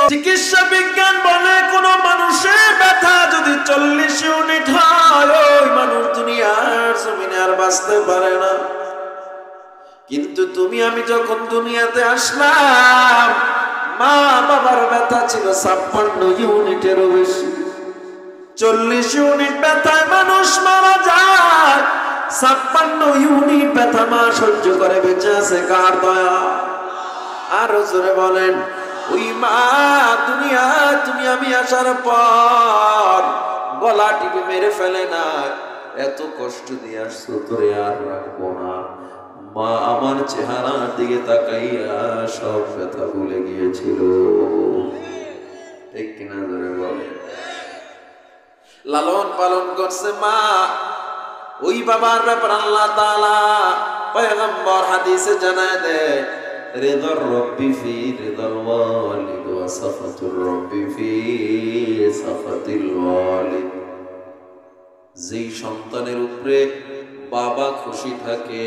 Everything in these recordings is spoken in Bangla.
চিকিৎসা বিজ্ঞান বলে কোন মানুষের ব্যথা যদি 40 ইউনিট হয় ওই মানুষ দুনিয়ার জমিনে আর বাঁচতে পারে না। কিন্তু তুমি আমি যখন দুনিয়াতে আসলাম মা বাবার ব্যথা ছিল 56 ইউনিটেরও বেশি। 40 ইউনিট ব্যথায় মানুষ মারা যায়, 56 ইউনিট ব্যথা মা সহ্য করে বেঁচে আছে কার দয়া। আরো জোরে বলেন, ওই মা দুনিয়া তুমি আমি আসার পর গলা টিপে মেরে ফেলে না, এত কষ্ট দিয়ে আসছো তোরে আর রাখবো না। মা আমার চেহারার দিকে তাকাইয়া সব ব্যথা ভুলে গিয়েছিল। ঠিক কিনা জোরে বলেন। লালন পালন করছে মা। ওই বাবার ব্যাপার আল্লাহ তাআলা পয়গম্বর হাদিসে জানায় দেয়, রিদার রব্বি ফি রিদাল ওয়ালিদ ওয়া সাফাতুর রব্বি ফি সাফাতিল ওয়ালিদ। যেই সন্তানের উপরে বাবা খুশি থাকে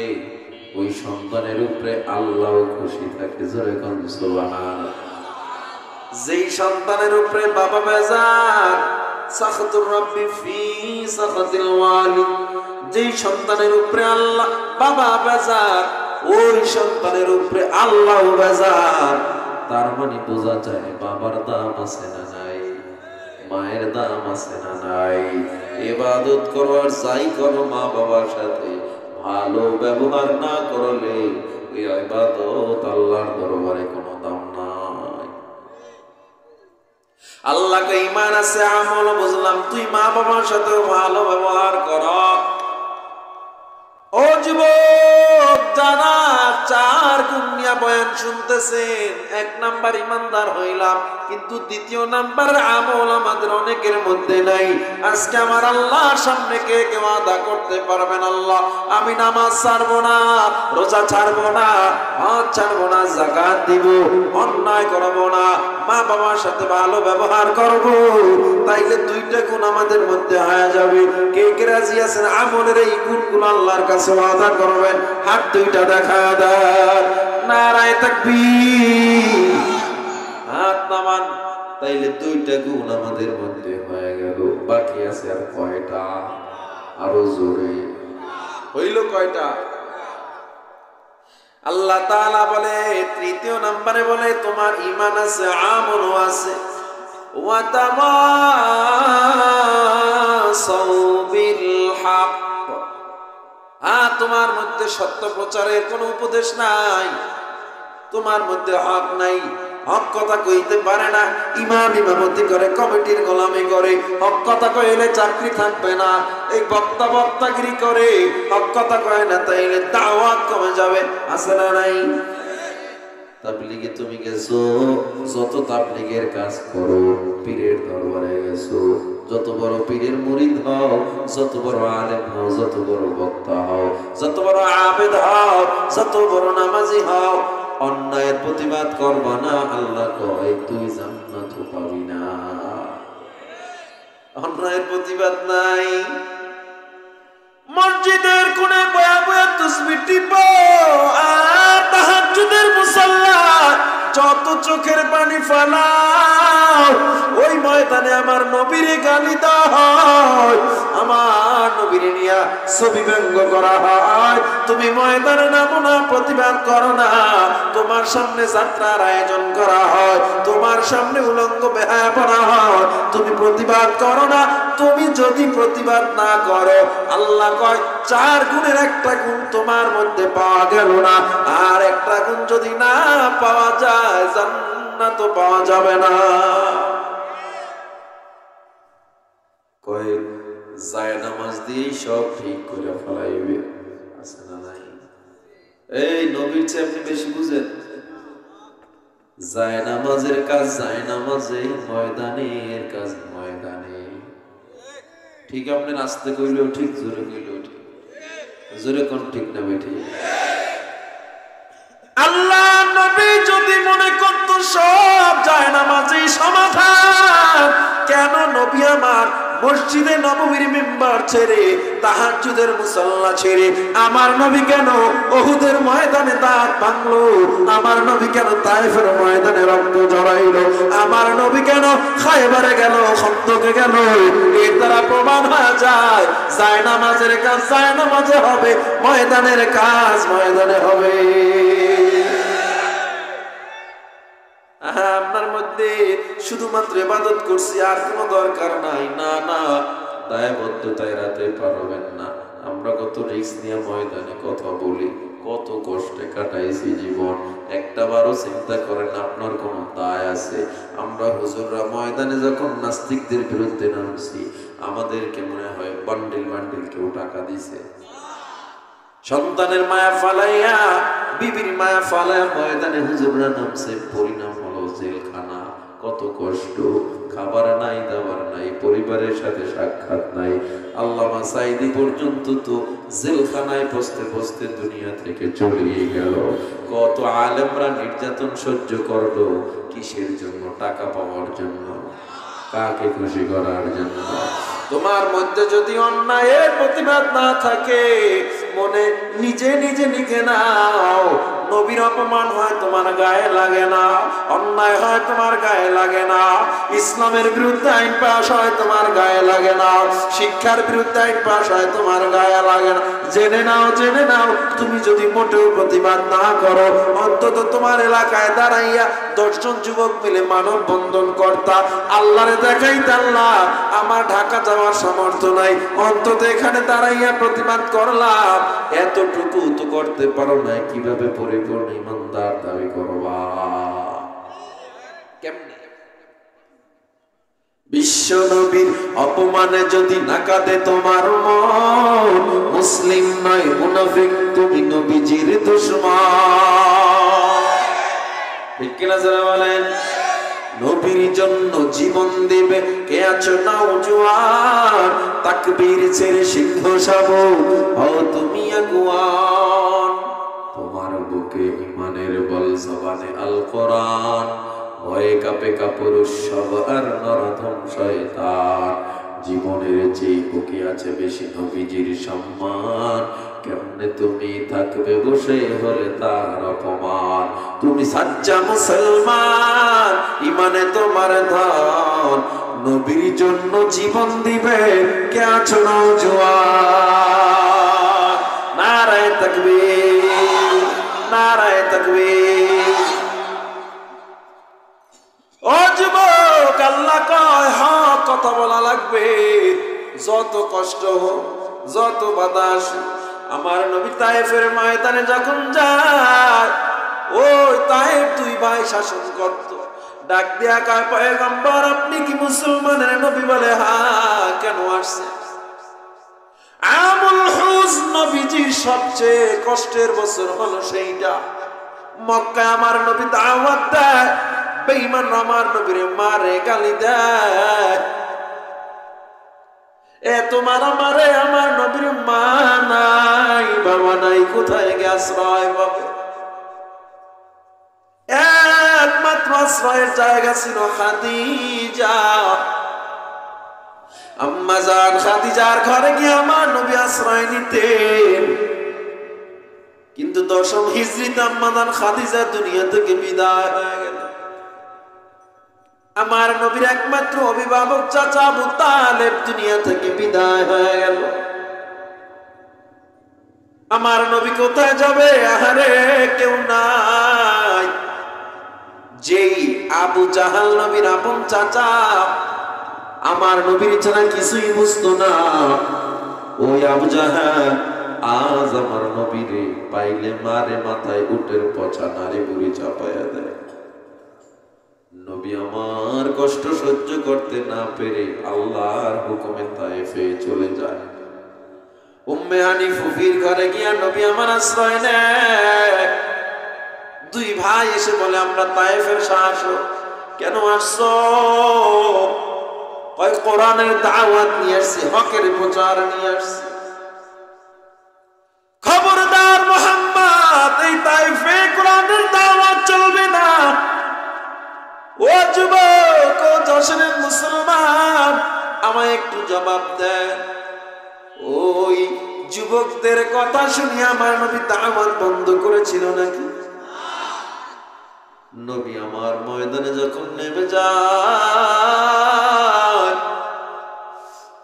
ওই সন্তানের উপরে আল্লাহও খুশি থাকে। জোরে কোন সুবহানাল্লাহ। যেই সন্তানের উপরে বাবা বেজার সাখাতুর রব্বি ফি সাখাতিল ওয়ালিদ, যেই সন্তানের উপরে আল্লাহ বাবা বেজার ওই সন্তানের উপরে আল্লাহও বেজার। তার মানে বোঝা যায় বাবার দাম আছে না নাই, মায়ের দাম আছে না নাই। ইবাদত করো আর যাই করো মা বাবার সাথে ভালো ব্যবহার না করলে ওই ইবাদত আল্লাহর দরবারে কোনো দাম নাই। আল্লাহকে ঈমান আছে আমল বুঝলাম, তুই মা বাবার সাথে ভালো ব্যবহার কর। ও যুবক যারা 4 গুণ নিয়ে বয়ান শুনতেছেন, 1 নাম্বার ইমানদার হইলাম, কিন্তু 2 নাম্বার আমল আমাদের অনেকের মধ্যে নাই। আজকে আমার আল্লাহর সামনে কে কেউ আদা করতে পারবেন, আল্লাহ আমি নামাজ ছাড়বো না, রোজা ছাড়বো না, হজ ছাড়বো না, যাকাত দিব, অন্যায় করবো না, মা বাবার সাথে ভালো ব্যবহার করব, তাইলে 2টা গুণ আমাদের মধ্যে হয়ে যাবে। কে কে রাজি আছেন আমলের এই গুণগুলো আল্লাহর কাছে আদা করবেন? হাত 2টা দেখা দেন। নারায়ে তাকবীর। হাত নামান। তাইলে 2টা গুণ আমাদের মধ্যে হয়ে গেল। বাকি আছে আর কয়টা? আরো জোরে হইল কয়টা? আল্লাহ তাআলা বলে 3য় নম্বরে বলে তোমার ঈমান আছে, আমলও আছে। ওয়া তাওয়াসাউ বিল হক, তোমার মধ্যে সত্য প্রচারের কোনো উপদেশ নাই, তোমার মধ্যে হক নাই, হক কথা কইতে পারে না, ইমামতি করে, কমিটির গোলামি করে, হক কথা কইলে চাকরি থাকবে না, এই বক্তাগিরি করে, হক কথা কয় না, তাইলে দাওয়াত কমে যাবে। আছে না নাই? তাবলীগে তুমি গেছো, যত তাবলীগের কাজ করো, পীরের দরবারে গেছো, যত বড় পীরের মুরিদ হও, যত বড় আলেম হও, যত বড় বক্তা হও, যত বড় আবেদ হও, যত বড় নামাজি হও, অন্যায়ের প্রতিবাদ করবা না। আল্লাহ কয় তুই জান্নাত পাবি না। অন্যায়ের প্রতিবাদ নাই। মসজিদের কোণে বয়া বয়া তাসবিহ টিপো আর তাহাজ্জুদের মুসাল্লা যত চোখের পানি ফেলাও, ওই ময়দানে আমার নবীরে গালি দেওয়া হয়, আমার নবীরে নিয়া ছবি ব্যঙ্গ করা হয়। তুমি ময়দানে নামো না, প্রতিবাদ করো না, তোমার সামনে যাত্রার আয়োজন করা হয়, তোমার সামনে উলঙ্গ বেহায়া পড়া হয়, তুমি প্রতিবাদ করো না। তুমি যদি প্রতিবাদ না করো, আল্লাহ কয় 4 গুণের 1টা গুণ তোমার মধ্যে পাওয়া গেল না, আর 1টা গুণ যদি না পাওয়া যায় জান্নাত পাওয়া যাবে না। কয় যায় নামাজ দিয়ে সব ঠিক করে ফেলাইবে। আছে না নাই? এই নবীর চেয়ে আপনি বেশি বুঝেন। যায় নামাজের কাজ যায় নামাজে, ময়দানের কাজ ময়দানে। ঠিক আপনি নাচতে কইলেও ঠিক, জোরে কইলেও ঠিক। জোরে কোন ঠিক না বেঠি? আল্লাহ নবী যদি মনে করত সব যায় নামাজেই সমাধান, কেন নবী আমার মসজিদে নববীর মিম্বার ছেড়ে, তাহাজ্জুদের মুসাল্লা ছেড়ে আমার নবী কেন উহুদের ময়দানে দাঁত ভাঙলো? আমার নবী কেন তায়েফের ময়দানে রক্ত ঝরাইলো? আমার আমার নবী কেন খায়বারে গেল, খন্দকে গেল? এর দ্বারা প্রমাণ হয়ে যায় জায়নামাজের কাজ জায়নামাজে হবে, ময়দানের কাজ ময়দানে হবে। আপনার মধ্যে শুধুমাত্র ইবাদত করছি আর কোনো দরকার নাই, না না, দায়বদ্ধতায় রাতে পারবেন না। আমরা কত রিস্ক নিয়ে ময়দানে কথা বলি, কত কষ্টে কাটাইছি জীবন, একটা বারও চিন্তা করেন আপনার কোন দায় আছে? আমরা হুজুররা ময়দানে যখন নাস্তিকদের বিরুদ্ধে নামছি, আমাদেরকে মনে হয় বান্ডিল বান্ডিল কেউ টাকা দিছে। সন্তানের মায়া ফালাইয়া, বিবির মায়া ফালাইয়া ময়দানে হুজুররা নামছে, পরিণাম হলো জেলখানা। কত কষ্ট, খাবার নাই, দাবার নাই, পরিবারের সাথে সাক্ষাৎ নাই। আল্লামা সাইদি পর্যন্ত তো জেলখানায় বসতে বসতে দুনিয়া থেকে চলে গেল। কত আলেমরা নির্যাতন সহ্য করলো, কিসের জন্য? টাকা পাওয়ার জন্য, কাকে খুশি করার জন্য। তোমার মধ্যে যদি অন্যায়ের প্রতিবাদ না থাকে, মনে নিজে নিজে লিখে নাও, নবীর অপমান হয় তোমার গায়ে লাগে না, অন্যায় হয় তোমার গায়ে লাগে না, ইসলামের বিরুদ্ধে আইন পাশ হয় তোমার গায়ে লাগে না, শিক্ষার বিরুদ্ধে আইন পাশ হয় তোমার গায়ে লাগে না। জেনে নাও, জেনে নাও, তুমি যদি মোটেও প্রতিবাদ না করো, অন্তত তোমার এলাকায় দাঁড়াইয়া 10 জন যুবক মিলে মানব বন্ধন করতা, আল্লাহরে দেখাইতে, আল্লাহ আমার ঢাকা যাওয়ার সামর্থ্য নাই, অন্তত এখানে দাঁড়াইয়া প্রতিবাদ করলাম। এতটুকু তো করতে পারো না, কিভাবে পরিপূর্ণ ইমানদার দাবি করবা? কেমনে? বিশ্ব নবীর অপমানে যদি না কাঁদে তোমার মন, মুসলিম নয় মুনাফিক, তুমি নবীজির দুশমন। ঠিক কিনা যারা বলেন? নবীর জন্য জীবন দিবে কে আছো নওজোয়ান, তাকবীর ছেড়ে সিংহ শাবক হও তুমি আগুয়ান। তোমার বুকে ঈমানের বল, জবানে আল কোরআন, ভয়ে কাঁপে কাপুরুষ সব আর নরধম শয়তান। জীবনের চেয়ে বুকে আছে বেশি নবীজির সম্মান, কেমনে তুমি থাকবে বসে হলে তার অপমান। তুমি সাচ্চা মুসলমান, ইমানে তোমার ধন, নবীর জন্য জীবন দিবে কে আছো নওজোয়ান। নারায়ে তাকবীর, নারায়ে তাকবীর। ও যুবক, আল্লাহ কয় হক কথা বলা লাগবে, যত কষ্ট হোক, যত বাধা আসুক। আমার নবী তায়েফের ময়দানে যখন যায়, ওই তায়েফ 2 ভাই শাসন করত, ডাক দিয়া কয় পয়গম্বর আপনি কি মুসলমানের নবী? বলে হ্যাঁ। কেন আসছে? আমুল হুজন, নবীজির সবচেয়ে কষ্টের বছর হলো সেইটা। মক্কায় আমার নবী দাওয়াত দেয়, বেঈমান আমার নবীরে মারে, গালি দেয়, এত মারা মারে, আমার নবীর মা নাই, বাবা নাই, কোথায় গিয়ে আশ্রয় পাবে? একমাত্র আশ্রয়ের জায়গা ছিল খাদিজা। আম্মা জান খাদিজার ঘরে গিয়ে আমার নবী আশ্রয় নিতেন। কিন্তু 10ম হিজরিতে আম্মা জান খাদিজা দুনিয়া থেকে বিদায় হয়ে গেল। আমার নবীর একমাত্র অভিভাবক চাচা আবু তালেব দুনিয়া থেকে বিদায় হয়ে গেল। আমার নবী কোথায় যাবে? আহারে কেউ নাই। যেই আবু জাহাল নবীর আপন চাচা, আমার নবীর ছাড়া কিছুই বুঝতো না, ওই আবু জাহাল আজ আমার নবীরে পাইলে মারে, মাথায় উটের পচা নারী বুড়ি চাপাইয়া দেয়। নবী আমার কষ্ট সহ্য করতে না পেরে আল্লাহর হুকুমে তায়েফে চলে যায়। উম্মে হানি ফুফির ঘরে গিয়া নবী আমার আশ্রয় নেয়। 2 ভাই এসে বলে আমরা তায়েফের শাসক। কেন আসছো? কয় কোরআনের দাওয়াত নিয়ে আসছি, হকের প্রচার নিয়ে আসছি। খবরদার মুহাম্মদ, এই তায়েফে কোরআনের দাওয়াত চলবে না। ও যুবক, ও যশোরের মুসলমান, আমায় একটু জবাব দেন। ওই যুবকদের কথা শুনে আমার নবী দাওয়াত বন্ধ করেছিল নাকি? নবী আমার ময়দানে যখন নেমে যায়,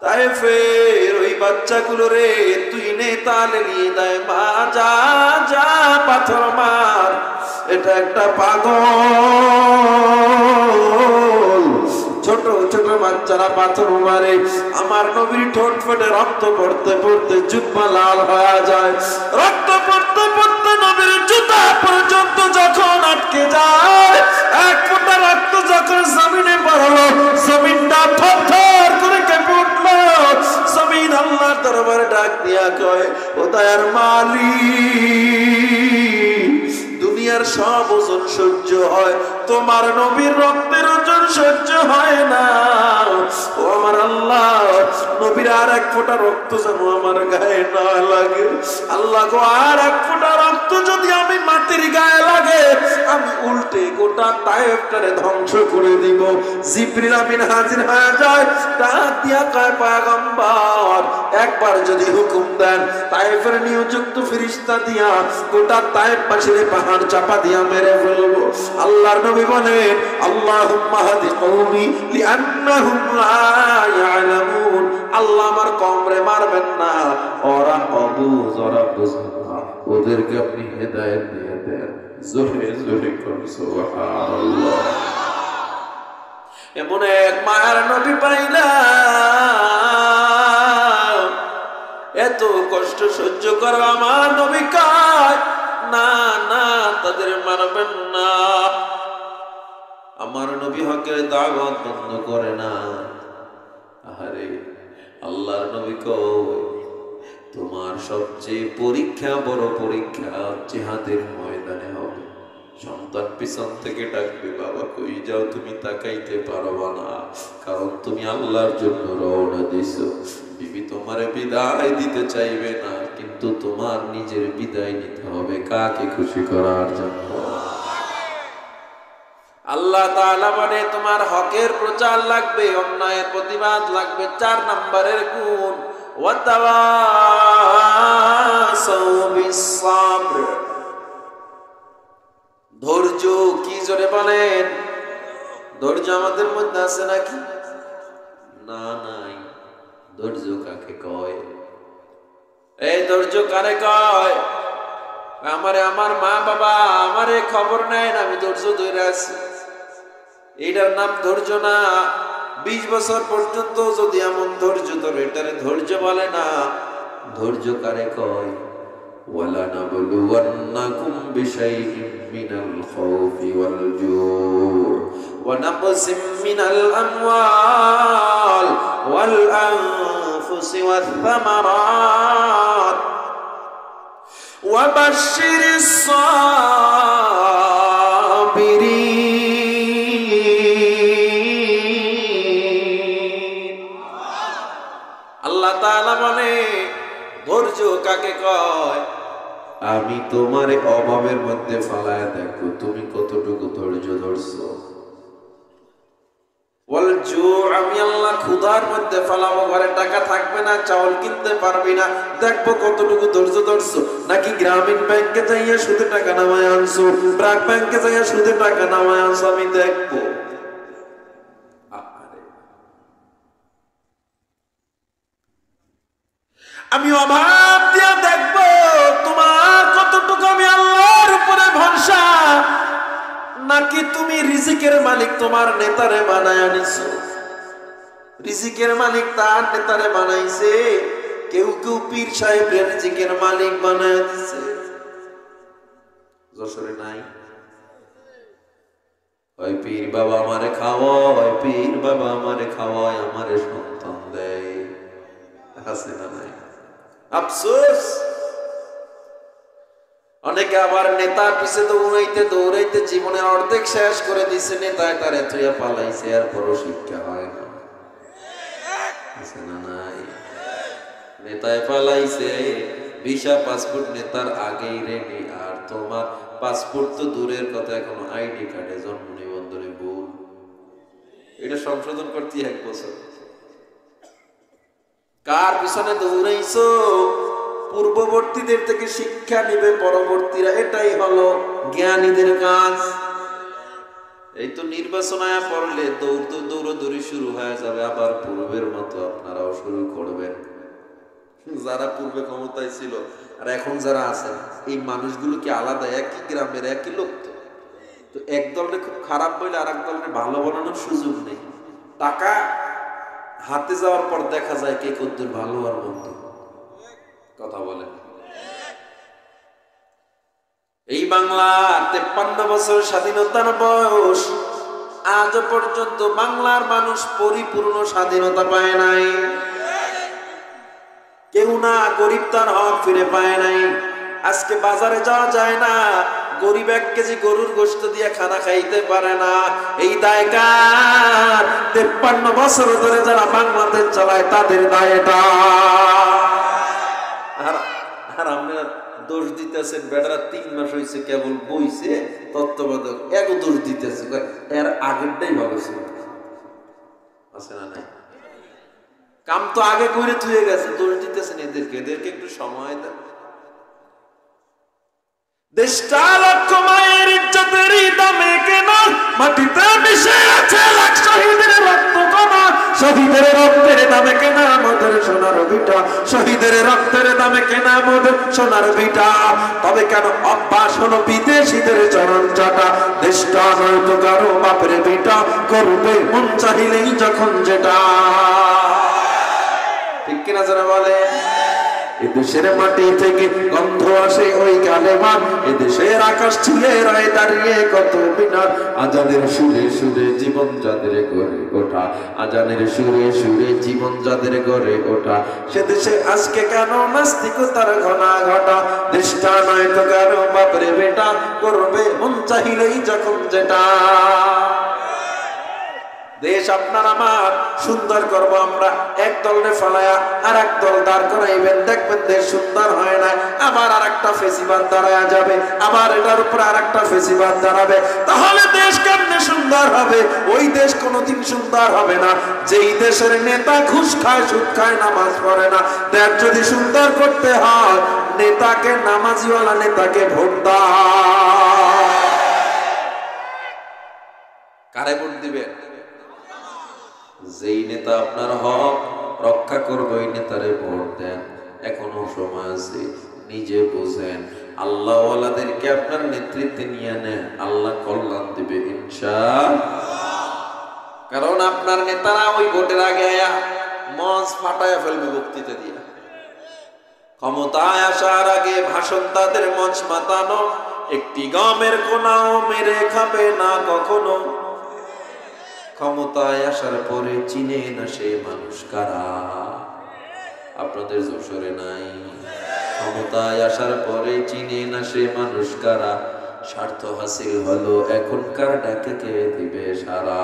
তায়েফের ওই বাচ্চাগুলো রে তুই নে তালে নিয়ে দেয়, মা যা যা পাথর মার, এটা একটা পাগল। ছোট ছোট বাচ্চারা পাথর মারে, আমার নবীর ঠোঁট ফেটে রক্ত পড়তে পড়তে জুব্বা লাল হয়ে যায়, রক্ত পড়তে পড়তে নবীর জুতা পর্যন্ত যখন আটকে যায়, এক ফোঁটা রক্ত যখন জমিনে পড়লো, জমিনটা থরথর করে কেঁপে উঠলো। জমিন আল্লাহর দরবারে ডাক দিয়া কয়, ও দয়ার মালিক, দুনিয়ার সব ওজন সহ্য হয়, তোমার নবীর রক্তের ওজন সহ্য হয় না। ও আমার আল্লাহ, নবীর আর এক ফোঁটা রক্ত যেন আমার গায়ে না লাগে। আল্লাহ গো, আর এক ফোঁটা রক্ত যদি আমি মাটির গায়ে লাগে, আমি উল্টে গোটা তায়েফটারে ধ্বংস করে দিব। জিবরিল আমিন হাজির হয়ে যায়, ডাক দিয়া কয়, পয়গম্বর একবার যদি হুকুম দেন, তায়েফের নিয়োজিত ফেরেশতা দিয়া গোটা তায়েফবাসীর পাহাড় চাপা দিয়া মেরে ফেলবো। আল্লাহর নবী বলেন, আল্লাহুম্মা হাদি কওমি লিআন্নাহুম লা ইয়ালামুন। আল্লাহ আমার কওমরে মারবেন না, ওরা অবুঝ, ওরা বুঝে না, ওদেরকে আপনি হেদায়েত দিয়ে দেন। জোরে জোরে কোন সুবহানাল্লাহ। এমন এক মায়ার নবী পাইলাম, এত কষ্ট সহ্য করো আমার নবী কয়, না না তাদের মারবেন না। আমার নবী হকের দাওয়াত বন্ধ করে না। আরে আল্লাহর নবী কয়, তোমার সবচেয়ে পরীক্ষা, বড় পরীক্ষা জিহাদের ময়দানে হবে। সন্তান পিছন থেকে ডাকবে, বাবা কই যাও, তুমি তাকাইতে পারবা না, কারণ তুমি আল্লাহর জন্য রওনা দিছো। বিবি তোমারে বিদায় দিতে চাইবে না, কিন্তু তোমার নিজের বিদায় নিতে হবে কাকে খুশি করার জন্য। আল্লাহ তাআলা বলে, তোমার হকের প্রচার লাগবে, অন্যায়ের প্রতিবাদ লাগবে। 4 নম্বরের গুণ, ওয়াতাওয়াসাউ বিস-সাবর, ধৈর্য। কি জোরে বলেন, ধৈর্য আমাদের মধ্যে আছে নাকি? না, নাই। ধৈর্য কাকে কয়? এই ধৈর্য কারে কয়? আমারে আমার মা বাবা আমারে খবর নেয় না, আমি ধৈর্য ধরে আছি, এইটার নাম ধৈর্য না। 20 বছর পর্যন্ত যদি এমন ধৈর্য ধরে, এটারে ধৈর্য বলে না। ধৈর্য কারে কয়? وَلَنَبْلُوَنَّكُمْ بِشَيْءٍ مِّنَ الْخَوْفِ وَالْجُوعِ وَنَقْصٍ مِّنَ الْأَمْوَالِ وَالْأَنفُسِ وَالثَّمَرَاتِ وَبَشِّرِ الصَّابِرِينَ। আল্লাহ তাআলা বলে, ধৈর্য কাকে কয়? আমি তোমার অভাবের মধ্যে ফালায় দেখো তুমি কতটুকু ধৈর্য ধরছো। আমি আল্লাহ ক্ষুধার মধ্যে ফালাবো, ঘরে টাকা থাকবে না, চাউল কিনতে পারবি না, দেখবো কতটুকু ধৈর্য ধরছো। নাকি গ্রামীণ ব্যাংকে যাইয়া সুদে টাকা নামায় আনছো, ব্র্যাক ব্যাংকে যাইয়া সুদে টাকা নামায় আনছো, আমি দেখবো। আমি অভাব দিয়া দেখবো তোমার কতটুকু আমি আল্লাহর উপরে ভরসা, নাকি তুমি রিজিকের মালিক তোমার নেতারে বানায় আনিছো। রিজিকের মালিক তার নেতারে বানাইছে, কেউ কেউ পীর সাহেব রিজিকের মালিক বানায় দিছে। যশোরে নাই? ওই পীর বাবা আমারে খাওয়ায়, পীর বাবা আমারে খাওয়ায়, আমারে সন্তান দেয়, আছে না নাই? আফসোস, অনেকে আবার নেতার পিছে দৌড়াইতে দৌড়াইতে জীবনের অর্ধেক শেষ করে দিছে, নেতায় তারে তুইয়া পালাইছে, এরপরও শিক্ষা হয় না, আছে না নাই? নেতায় পালাইছে, ভিসা পাসপোর্ট নেতার আগেই রেডি, আর তোমার পাসপোর্ট তো দূরের কথা, এখনো আইডি কার্ডে জন্ম নিবন্ধনে ভুল, এটা সংশোধন করতে 1 বছর। কার পিছনে দৌড়াইছো? পূর্ববর্তীদের থেকে শিক্ষা নিবে পরবর্তীরা, এটাই হলো জ্ঞানীদের কাজ। এই তো নির্বাচন আয়া পড়লে দৌড়দৌড়ি শুরু হয়ে যাবে, আবার পূর্বের মতো আপনারাও শুরু করবেন। যারা পূর্বে ক্ষমতায় ছিল আর এখন যারা আছেন, এই মানুষগুলো কি আলাদা? একই গ্রামের একই লোক। তো এক দলটা খুব খারাপ বলে আর এক দলটা ভালো বানানোর সুযোগ নেই। টাকা হাতে যাওয়ার পর দেখা যায় কে কদ্দুর ভালো আর মন্দ। কথা বলে এই বাংলার 53 বছর স্বাধীনতার বয়স, আজ পর্যন্ত বাংলার মানুষ পরিপূর্ণ স্বাধীনতা পায় নাই। কেউ না, গরিব তার হক ফিরে পায় নাই। আজকে বাজারে যাওয়া যায় না, গরিব 1 কেজি গরুর গোশত দিয়ে খানা খাইতে পারে না। এই দায় কার? 53 বছর ধরে যারা বাংলাদেশ চালায় তাদের দায় এটা। আর আপনারা দোষ দিতেছেন, বেটারা 3 মাস হয়েছে কেবল বইছে, তত্ত্বাবধায়ক একও দোষ দিতেছে, এর আগেরটাই ভালো ছিল। আছে না নাই? কাম তো আগে করে থুয়ে গেছে, দোষ দিতেছেন এদেরকে একটু সময় দেন। দেশটা লক্ষ মায়ের ইজ্জতেরই দামে কেনা, মাটিতে মিশে আছে লাখ শহীদের রক্ত কণা। শহীদের রক্তের দামে কেনা আমাদের সোনার ভিটা, শহীদের রক্তের দামে কেনা আমাদের সোনার ভিটা। তবে কেন অভ্যাস হলো বিদেশিদের চরণ চাটা? দেশটা নয়তো কারো বাপের ভিটা, করবে মন চাহিলেই যখন যেটা। ঠিক কিনা যারা বলে? এদেশের মাটি থেকে গন্ধ আসে ওই কালেমার, এদেশের আকাশ ছুঁয়ে রয়ে দাঁড়িয়ে কত মিনার। আজানের সুরে সুরে জীবন যাদের গড়ে ওঠা, আজানের সুরে সুরে জীবন যাদের গড়ে ওঠা, সে দেশে আজকে কেন নাস্তিকতার ঘনা ঘটা? দেশটা নয় তো কারো বাপরে বেটা, করবে মন চাহিলেই যখন যেটা। দেশ আপনার আমার সুন্দর করবো আমরা, এক দলরে ফলায়া আর এক দল দাঁড় করাইবেন, দেখবেন দেশ সুন্দর হয় না। আবার আর একটা ফেসিবাদ দাঁড়ায়া যাবে, আবার এটার উপর আর একটা ফেসিবাদ দাঁড়াবে। তাহলে দেশ কেমনে সুন্দর হবে? ওই দেশ কোনোদিন সুন্দর হবে না যেই দেশের নেতা ঘুষ খায়, সুদ খায়, নামাজ পড়ে না। দেশ যদি সুন্দর করতে হয়, নেতাকে, নামাজিওয়ালা নেতাকে ভোট দাও। কারে ভোট দিবেন? যেই নেতা আপনার হক রক্ষা করবে ওই নেতারে ভোট দেন। এখনো সময় আছে, নিজে বোঝেন। আল্লাহ ওয়ালাদেরকে আপনার নেতৃত্বে নিয়ে নেন, আল্লাহ কল্যাণ দিবে ইনশাআল্লাহ। কারণ আপনার নেতারা ওই ভোটের আগে আয়া মঞ্চ ফাটায়া ফেলবে বক্তৃতা দিয়া। ক্ষমতায় আসার আগে ভাষণ তাদের মঞ্চ মাতানো, একটি গমের কোনাও মেরে খাবে না কখনো। ক্ষমতায় আসার পরে চিনে না সে মানুষ কারা। আপনাদের যশোরে নাই? ক্ষমতায় আসার পরে চিনে না সে মানুষ কারা। স্বার্থ হাসিল হলো এখনকার ডাকে কে দিবে সারা।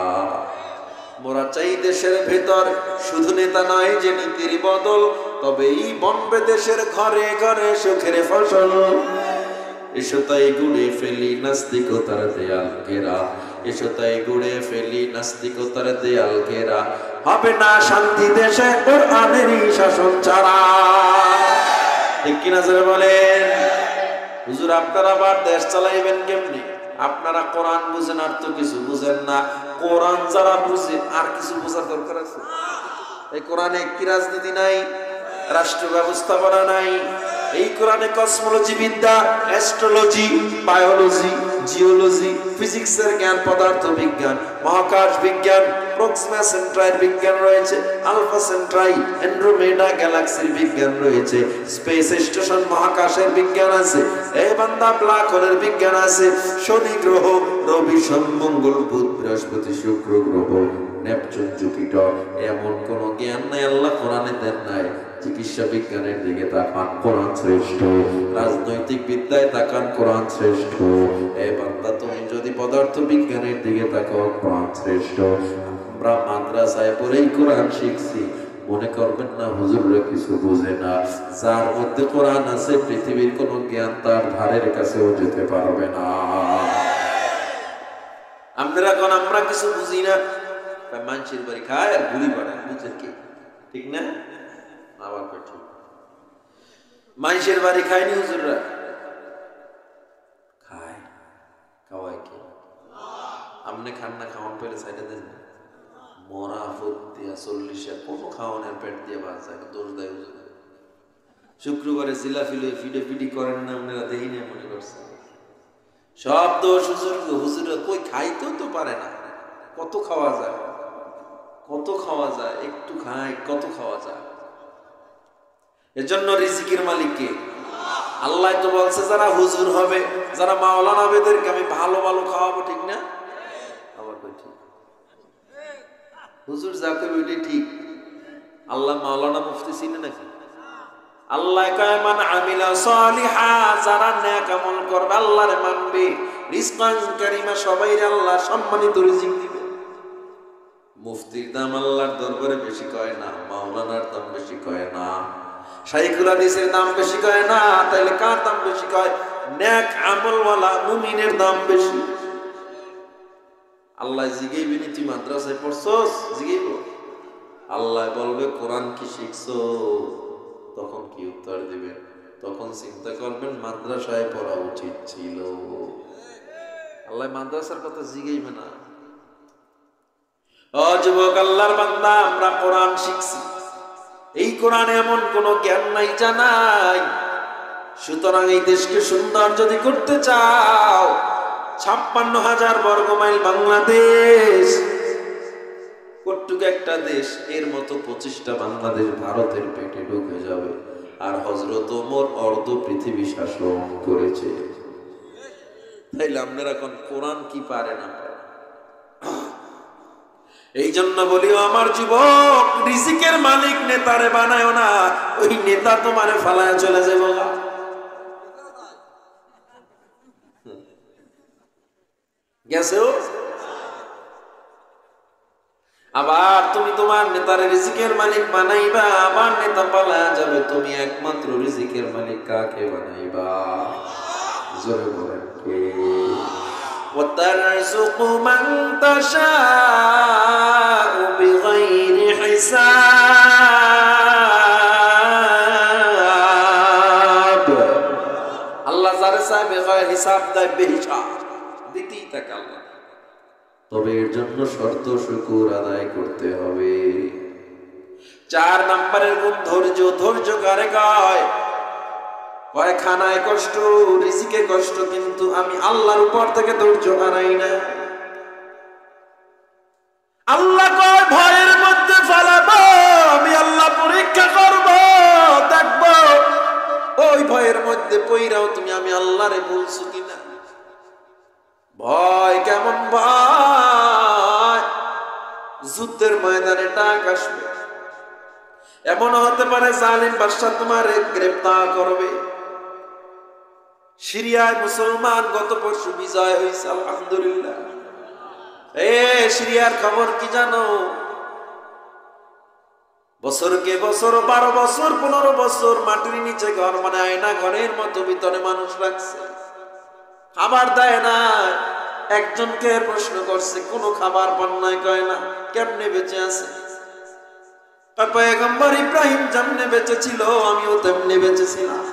মোরা চাই দেশের ভেতর শুধু নেতা নয় যে নীতির বদল, তবেই বনবে দেশের ঘরে ঘরে সুখের ফসল। এসো তাই গুড়ে ফেলি নাস্তিকতার দেয়াল ঘেরা, এসো তাই গুড়ে ফেলি নাস্তিকতার দেয়াল ঘেরা। হবে না শান্তি দেশে কোরআনেরই শাসন ছাড়া। ঠিক কিনা যারা বলেন? হুজুর আপনারা আবার দেশ চালাইবেন কেমনি? আপনারা কোরআন বুঝেন আর তো কিছু বুঝেন না। কোরআন যারা বুঝেন আর কিছু বোঝার দরকার আছে? এই কোরআনে কি রাজনীতি নাই, রাষ্ট্র ব্যবস্থাপনা নাই। এই কোরআনে কসমোলজি বিদ্যা, অ্যাস্ট্রোলজি, বায়োলজি, জিওলজি, ফিজিক্সের জ্ঞান, পদার্থ বিজ্ঞান, মহাকাশ বিজ্ঞান, প্রক্সিমা সেন্ট্রাইর বিজ্ঞান রয়েছে, আলফা সেন্ট্রাই, অ্যান্ড্রোমেডা গ্যালাক্সির বিজ্ঞান রয়েছে, স্পেস স্টেশন মহাকাশের বিজ্ঞান আছে, এই বান্দা ব্ল্যাক হোলের বিজ্ঞান আছে, শনি গ্রহ, রবি, সোম, মঙ্গল, বুধ, বৃহস্পতি, শুক্র গ্রহ, নেপচুন, জুপিটার, এমন কোন জ্ঞান নাই আল্লাহ কোরআনে দেন নাই। চিকিৎসা বিজ্ঞানের দিকে তাকান, কোরআন শ্রেষ্ঠ। রাজনৈতিক বিদ্যায় তাকান, কোরআন শ্রেষ্ঠ। এ বান্দা তুমি যদি পদার্থ বিজ্ঞানের দিকে তাকাও, কোরআন শ্রেষ্ঠ। আমরা মাদ্রাসায় পড়েই কোরআন শিখছি, মনে করবেন না হুজুররা কিছু বোঝে না। যার মধ্যে কোরআন আছে পৃথিবীর কোন জ্ঞান তার ধারের কাছেও যেতে পারবে না। আমরা কোন আমরা কিছু বুঝি না, মানুষের বাড়ি খায় আর গুলি বাড়ায়, বুঝছেন কি? ঠিক না? আবার ঠিক মানুষের বাড়ি খায়নি হুজুররা? খায়, খাওয়ায় কি? আপনি খান না, খাওয়ান পেলে সাইডে দেন না। মরা ফুট দিয়া 40 কোনো খাওয়ানোর পেট দিয়ে বাঁচ যায়, দোষ দেয় হুজুর। শুক্রবারে জিলাফি লই ফিডে ফিডি করেন না, আপনারা দেখি না মনে করছেন সব দোষ হুজুর। হুজুর কই খাইতেও তো পারে না। কত খাওয়া যায়, কত খাওয়া যায়, একটু খাই কত খাওয়া যায়। এজন্য রিজিকের মালিক কে? আল্লাহ তো বলছে যারা হুজুর হবে, যারা মাওলানা হবে, এদেরকে আমি ভালো ভালো খাওয়াবো, ঠিক না? আবার কই ঠিক? হুজুর যা করবে ওইটাই ঠিক। আল্লাহ মাওলানা মুফতি চিনে নাকি? আল্লাহ কয় মান আমিলা সালিহা, যারা নেক আমল করবে, আল্লাহরে মানবে, রিজকান কারিমা, সবাইরে আল্লাহ সম্মানিত রিজিক দিবে। মুফতির দাম আল্লাহর দরবারে বেশি কয় না, মাওলানার দাম বেশি কয় না, শাইখুল হাদিসের দাম বেশি কয় না। তাইলে কার দাম বেশি কয়? নেক আমলওয়ালা মুমিনের দাম বেশি। আল্লাহ জিগাইবে নি তুই মাদ্রাসায় পড়ছস, জিগাইব। আল্লাহ বলবে কোরআন কি শিখছো, তখন কি উত্তর দিবেন? তখন চিন্তা করবেন মাদ্রাসায় পড়া উচিত ছিল। আল্লাহ মাদ্রাসার কথা জিগাইবে না। ও যুবক আল্লাহর বান্দা, আমরা কোরআন শিখছি, এই কোরআনে এমন কোন জ্ঞান নাই জানাই। সুতরাং এই দেশকে সুন্দর যদি করতে চাও, 56,000 বর্গ মাইল বাংলাদেশ, কটুক একটা দেশ, এর মতো 25টা বাংলাদেশ ভারতের পেটে ঢুকে যাবে। আর হযরত ওমর অর্ধ পৃথিবী শাসন করেছে। তাইলে আপনারা এখন কোরআন কি পারে না পারে? এই জন্য বলিও আমার যুবক, রিজিকের মালিক নেতারে বানায় না, ওই নেতা তোমারে ফালায় চলে যাবে। গেছেও আবার তুমি তোমার নেতারে রিজিকের মালিক বানাইবা, আবার নেতা পালায় যাবে। তুমি একমাত্র রিজিকের মালিক কাকে বানাইবা? জোরে বলেন কে? وَتَرْزُقُ مَن تَشَاءُ بِغَيْرِ حِسَابٍ। আল্লাহ যারে চায় বেগৈর হিসাব দেয়, বেহিসাব দিতেই থাকে আল্লাহ। তবে এর জন্য শর্ত শুকর আদায় করতে হবে। 4 নম্বরের গুণ ধৈর্য। ধৈর্য কারে কয়? কয় খানায় কষ্ট, রিজিকে কষ্ট, কিন্তু আমি আল্লাহর উপর থেকে ধৈর্য হারাই না। আল্লাহ কয় ভয়ের মধ্যে ফেলাবো, আমি আল্লাহ পরীক্ষা করব, দেখব ওই ভয়ের মধ্যে পইরাও তুমি আমি আল্লাহরে বলছো কিনা। ভয় কেমন ভয়? যুদ্ধের ময়দানে ডাক আসবে, এমন হতে পারে জালিম বাদশা তোমার গ্রেফতার করবে। সিরিয়ায় মুসলমান গত পরশু বিজয় হয়েছে, আলহামদুলিল্লাহ। সিরিয়ার খবর কি জানো? বছরকে বছর 12 বছর 15 বছর মাটির নিচে ঘর মানে আয়না ঘরের মতো ভিতরে মানুষ রাখছে, খাবার দেয় না। একজনকে প্রশ্ন করছে কোনো খাবার পান নাই, কয় না। কেমনে বেঁচে আছে? পয়গম্বর ইব্রাহিম যেমনে বেঁচে ছিল আমিও তেমনি বেঁচে ছিলাম।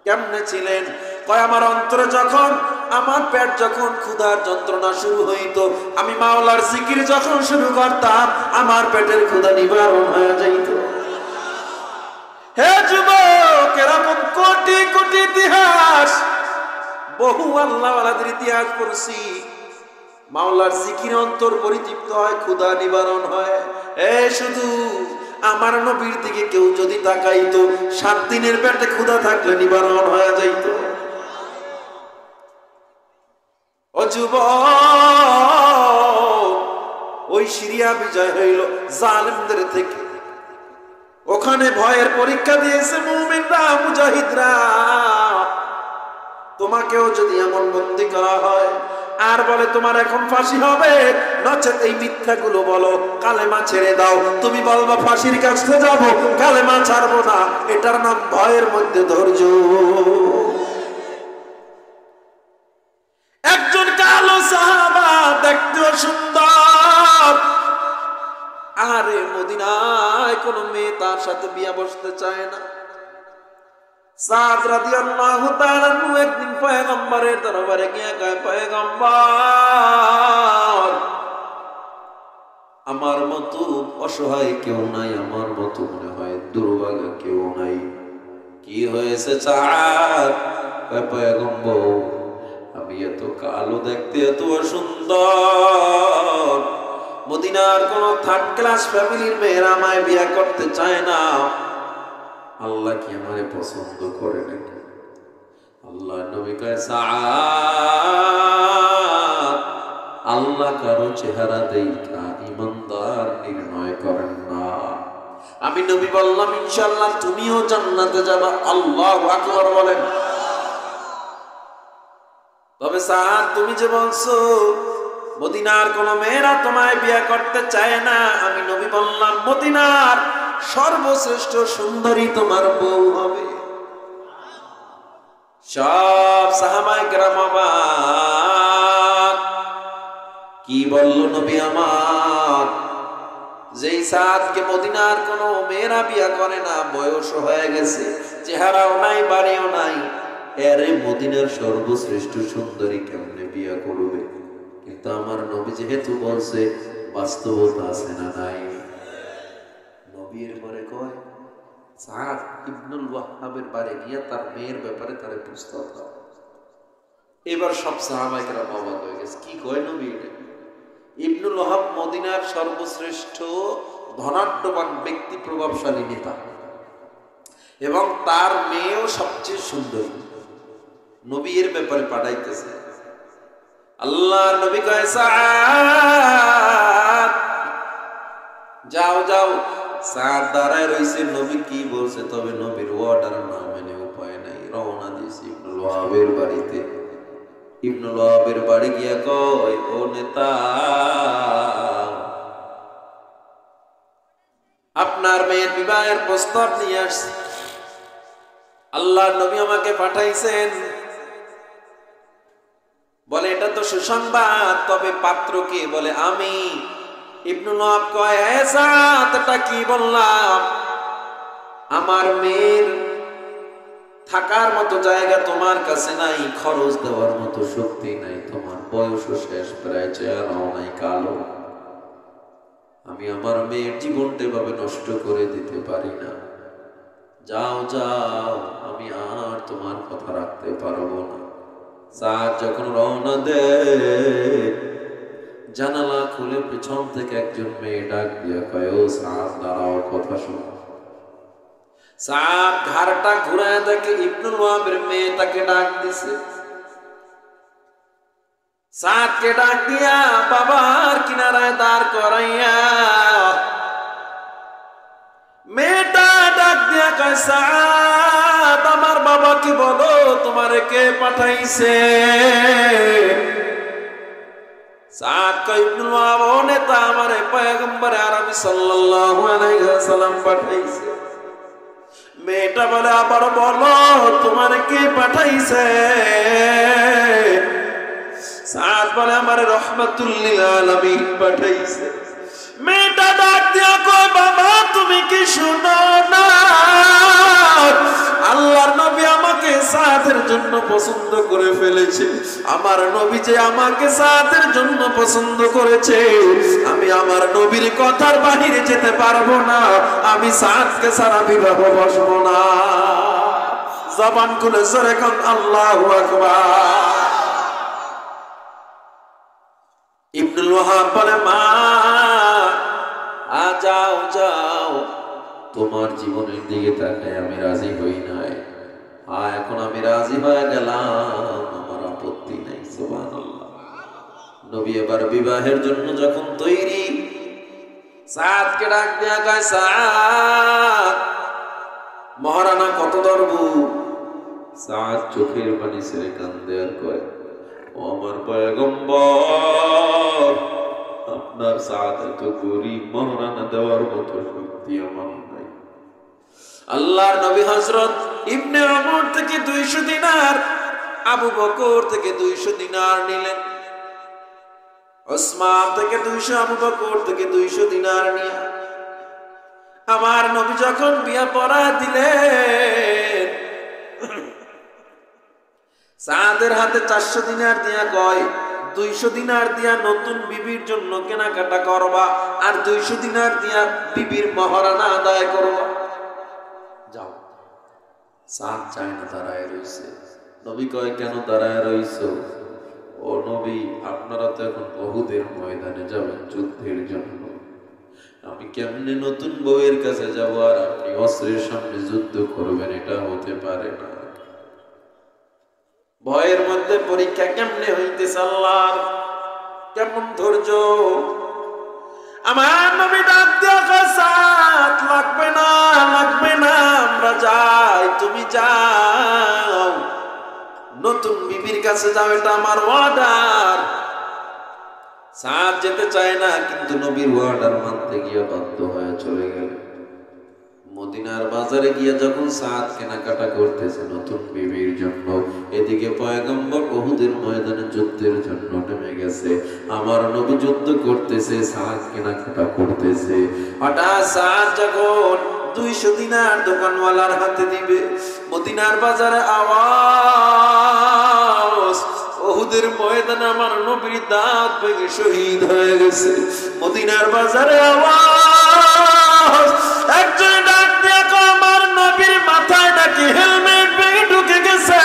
কেমনে ছিলেন? কয় আমার অন্তরে যখন, আমার পেট যখন ক্ষুধার যন্ত্রণা শুরু হইতো, আমি মাওলার জিকির যখন শুরু করতাম, আমার পেটের ক্ষুধা নিবারণ হয়ে যাইত। হে যুবক, এরকম কোটি কোটি ইতিহাস, বহু আল্লাহওয়ালাদের ইতিহাস পড়ছি। মাওলার জিকির অন্তর পরিতৃপ্ত হয়, ক্ষুধা নিবারণ হয়। শুধু আমার নবীর দিকে কেউ যদি তাকাইতো, 7 দিনের পেটে ক্ষুধা থাকলে নিবারণ হয়ে যাইত। ও যুবক, ওই সিরিয়া বিজয় হইল জালিমদের থেকে। ওখানে ভয়ের পরীক্ষা দিয়েছে মুমিনরা, মুজাহিদরা। তোমাকেও যদি এমন বন্দী করা হয় আর বলে তোমার এখন ফাঁসি হবে, নচেত এই মিথ্যাগুলো বলো, কালেমা ছেড়ে দাও, তুমি বলবা ফাঁসির কাছে যাব, কালেমা ছাড়বো না, এটার নাম ভয়ের মধ্যে ধৈর্য। একজন কালো সাহাবা, দেখতেও সুন্দর, আরে মদিনায় কোনো মেয়ে তার সাথে বিয়া বসতে চায় না। সাদ রাদিয়াল্লাহু তাআলা একদিন পয়গম্বরের দরবারে গিয়ে কয়, পয়গম্বর, আমার মতো অসহায় কেউ নাই, আমার মতো মনে হয় দুর্ভাগা কেউ নাই। কি হয়েছে সাদ? কয়, পয়গম্বর, আমি এত কালো দেখতে, এত সুন্দর, মদিনার কোন থার্ড ক্লাস ফ্যামিলির মেয়েরা আমায় বিয়ে করতে চায় না। আল্লাহ কি আমারে পছন্দ করে নাকি? আল্লাহ নবী কয়, সাদ, আল্লাহ কারো চেহারা দেখা ইমানদার নির্ণয় করেন না। আমি নবী বললাম, ইনশাআল্লাহ তুমিও জান্নাতে যাবা। আল্লাহু আকবার বলেন। তবে সাদ, তুমি যে বলছো মদিনার কোন মেয়েরা তোমায় বিয়ে করতে চায় না, আমি নবী বললাম, মদিনার সর্বশ্রেষ্ঠ সুন্দরী তোমার বউ হবে। সব সাহাবায়ে কেরাম অবাক। কি বলল নবী আমার? যেই সাদকে মদিনার কোন মেয়েরা বিয়ে করে না, বয়স হয়ে গেছে, চেহারাও নাই, বাড়িও নাই, এরে মদিনার সর্বশ্রেষ্ঠ সুন্দরী কেমনে বিয়ে করবে? কিন্তু আমার নবী যেহেতু বলছে, বাস্তবতা আছে না নাই? নবীর পরে কয়, সাদ ইবনুল ওয়াহ্হাবের বাড়ি গিয়ে তার মেয়ের ব্যাপারে তার প্রস্তাব দাও। এবার সব সাহাবায়ে কেরাম অবাক হয়ে গেছে। কি কয় নবী? ইবনুল ওয়াহ্হাব মদিনার সর্বশ্রেষ্ঠ ধনাঢ্যবান ব্যক্তি, প্রভাবশালী নেতা, এবং তার মেয়েও সবচেয়ে সুন্দরী। নবী এর ব্যাপারে পাঠাইতেছে। আল্লাহর নবী কয়, সাদ যাও যাও। সাদ দাঁড়ায় রইছে, নবী কি বলছে, তবে নবীর অর্ডার না মেনে উপায় নাই। রওনা দিয়েছে ইবনুল ওয়াহ্হাবের বাড়িতে। ইবনুল ওয়াহ্হাবের বাড়ি গিয়া কয়, ও নেতা, আপনার মেয়ের বিবাহের প্রস্তাব নিয়ে আসছে। আল্লাহর নবী আমাকে পাঠাইছেন। বলে, এটা তো সুসংবাদ, তবে পাত্র কে? বলে, আমি। ইবনুল ওয়াহ্হাব কয়, হে সাদ, এটা কি বললাম? আমার মেয়ের থাকার মতো জায়গা তোমার কাছে নাই, খরচ দেওয়ার মতো শক্তি নাই, তোমার বয়সও শেষ, প্রায় চেহারাও নাই, কালো। আমি আমার মেয়ের জীবনটা এভাবে নষ্ট করে দিতে পারি না। যাও যাও, আমি আর তোমার কথা রাখতে পারবো না। সাদ যখন রওনা দেয়, জানালা খুলে পিছন থেকে একজন মেয়ে ডাক দিয়ে কয়, ও সাদ দাঁড়াও, কথা শোনো। সাদ ঘাড়টা ঘুরায় দেখে ইবনুল ওয়াহ্হাবের মেয়ে তাকে ডাক দিছে। সাদকে ডাক দিয়া বাবার কিনারায় দাঁড় করাইয়া মেয়েটা ডাক দিয়া কয়, সাদ, আমার বাবাকে বলো তোমারে কে পাঠাইছে? সাদ কয়, ইবনুল ওয়াহ্হাব, ও নেতা, আমারে পয়গম্বর আরবি সাল্লাল্লাহু আলাইহি ওয়াসাল্লাম পাঠাইছে। মেয়েটা বলে, আবার বলো তোমারে কে পাঠাইছে? সাদ বলে, আমারে রাহমাতুল লিল আলামিন পাঠাইছে। মেয়েটা ডাক দিয়া কয়, বাবা তুমি কি শুনো না? আল্লাহর নবী আমাকে সাদের জন্য পছন্দ করে ফেলেছে। আমার নবী যে আমাকে সাদের জন্য পছন্দ করেছে, আমি আমার নবীর কথার বাহিরে যেতে পারবো না। আমি সাদকে ছাড়া বিবাহ বসবো না। জবান খুলে জোরে কোন আল্লাহু আকবার। ইবনুল ওয়াহ্হাব বলে, মা যাও যাও, তোমার জীবনের দিকে তাকায় আমি রাজি হই নাই, এখন আমি রাজি হয়ে গেলাম, আমার আপত্তি নাই। সুবহানাল্লাহ। নবী এবার বিবাহের জন্য যখন তৈরি, সাদকে ডাক দেয়া কয়, সাদ, মহারানা কত ধরবো? সাদ চোখের পানি ছেড়ে কান্দে আর কয়, ও আমার পয়গম্বর, আপনার সাদ এত গরিব, মহারানা দেওয়ার মতো শক্তি আমার নাই। আল্লাহর নবী হযরত ইবনে ওমর থেকে 200 দিনার, আবু বকর থেকে 200 দিনার নিলেন, ওসমান থেকে 200, আবু বকর থেকে 200 দিনার নিয়ে আমার নবী যখন বিয়া পড়া দিলেন, সাদের হাতে 400 দিনার দিয়া কয় 200 দিনার দিয়া নতুন বিবির জন্য কেনাকাটা করবা, আর 200 দিনার দিয়া বিবির মহারানা আদায় করবা। যাও। সাদ চায় না, দাঁড়ায় রইছে। নবী কয়, কেন দাঁড়ায় রইছো? ও নবী, আপনারা তো এখন উহুদের ময়দানে যাবেন যুদ্ধের জন্য, আমি কেমনে নতুন বউয়ের কাছে যাব আর আপনি অস্ত্রের সামনে যুদ্ধ করবেন? এটা হতে পারে না। ভয়ের মধ্যে পরীক্ষা কেমনে হইতেছে আল্লাহর, কেমন ধৈর্য। আমার নবী ডাক দিয়া কয়, সাত লাগবে না, লাগবে না, আমরা যাই, তুমি যাও, নতুন বিবির কাছে যাও, এটা আমার অর্ডার। সাদ যেতে চায় না, কিন্তু নবীর অর্ডার মানতে গিয়ে বাধ্য হয়ে চলে গেল। মদিনার বাজারে গিয়ে যখন সাদ কেনাকাটা করতেছে নতুন বিবির জন্য, এদিকে পয়গম্বর উহুদের ময়দানে যুদ্ধের জন্য নেমে গেছে। আমার নবী যুদ্ধ করতেছে, সাদ কেনাকাটা করতেছে। হঠাৎ সাদ যখন 200 দিনার দোকানওয়ালার হাতে দিবে, মদিনার বাজারে আওয়াজ, উহুদের ময়দানে আমার নবীর দাঁত ভেঙে শহীদ হয়ে গেছে। মদিনার বাজারে আওয়াজ, একজন ডাক দিয়ে কয়, আমার নবীর মাথায় নাকি হেলমেট ভেঙে ঢুকে গেছে,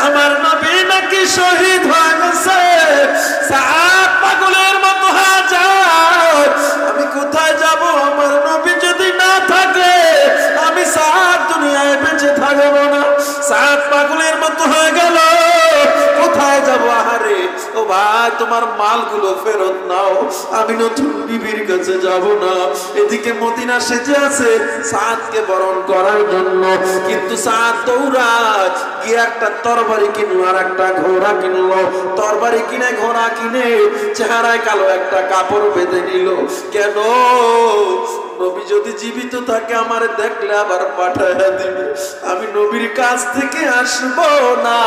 আমার নবী নাকি শহীদ হয়ে গেছে। সাত পাগলের মতো হয়ে যায়, আমি কোথায় যাব? আমার নবী যদি না থাকে আমি সাত দুনিয়ায় বেঁচে থাকবো না। সাত পাগলের মতো হয়ে গেল, কোথায় যাব? আহারে ও ভাই, তোমার মালগুলো ফেরত নাও, আমি নতুন বিবির কাছে যাব না। এদিকে মদিনা সেজে আছে সাদকে বরণ করার জন্য, কিন্তু সাদ দৌড়ায় গিয়ে একটা তরবারি কিনলো আর একটা ঘোড়া কিনলো। তরবারি কিনে ঘোড়া কিনে চেহারায় কালো একটা কাপড় বেঁধে নিল। কেন? নবী যদি জীবিত থাকে আমার দেখলে আবার পাঠাইয়া দিবে, আমি নবীর কাছ থেকে আসবো না।